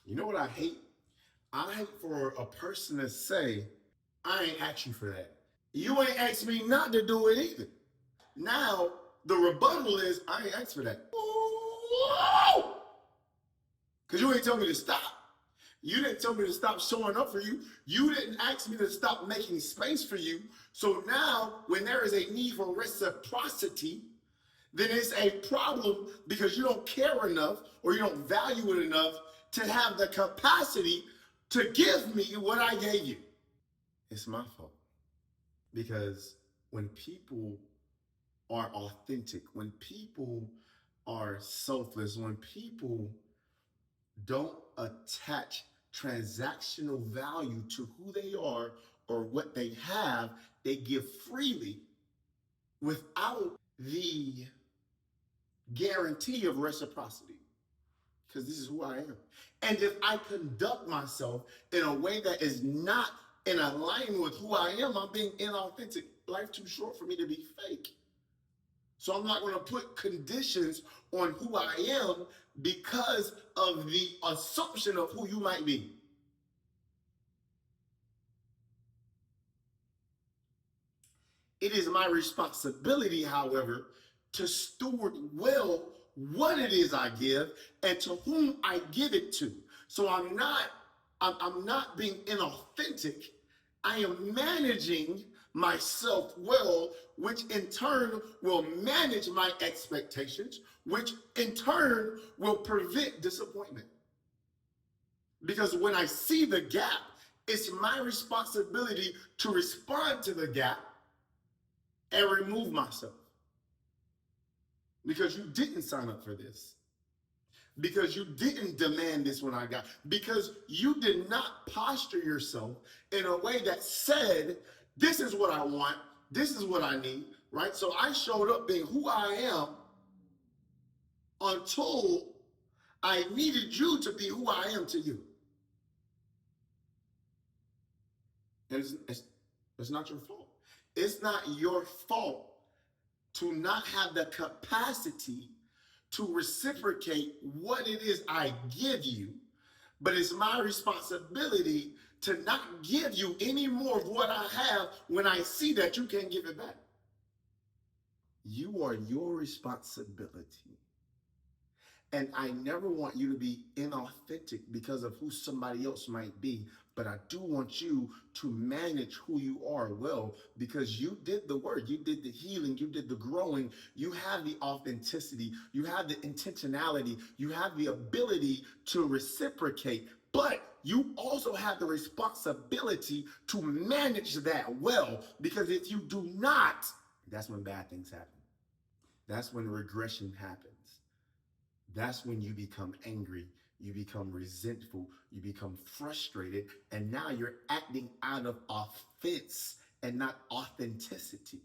You know what I hate? I hate for a person to say, I ain't asked you for that. You ain't asked me not to do it either. Now, the rebuttal is, I ain't asked for that. Because you ain't tell me to stop. You didn't tell me to stop showing up for you. You didn't ask me to stop making space for you. So now, when there is a need for reciprocity, then it's a problem because you don't care enough or you don't value it enough to have the capacity to give me what I gave you. It's my fault. Because when people are authentic, when people are selfless, when people don't attach transactional value to who they are or what they have, they give freely without the guarantee of reciprocity. Because this is who I am. And if I conduct myself in a way that is not in alignment with who I am, I'm being inauthentic. Life too short for me to be fake. So I'm not going to put conditions on who I am because of the assumption of who you might be. It is my responsibility, however, to steward well what it is I give and to whom I give it to. So I'm not being inauthentic. I am managing myself well, which in turn will manage my expectations, which in turn will prevent disappointment. Because when I see the gap, it's my responsibility to respond to the gap and remove myself. Because you didn't sign up for this. Because you didn't demand this when I got. Because you did not posture yourself in a way that said, this is what I want, this is what I need, right? So I showed up being who I am until I needed you to be who I am to you. And it's not your fault. It's not your fault to not have the capacity to reciprocate what it is I give you, but it's my responsibility to not give you any more of what I have when I see that you can't give it back. You are your responsibility. And I never want you to be inauthentic because of who somebody else might be. But I do want you to manage who you are well, because you did the work, you did the healing, you did the growing, you have the authenticity, you have the intentionality, you have the ability to reciprocate. But you also have the responsibility to manage that well, because if you do not, that's when bad things happen. That's when regression happens. That's when you become angry, you become resentful, you become frustrated, and now you're acting out of offense and not authenticity.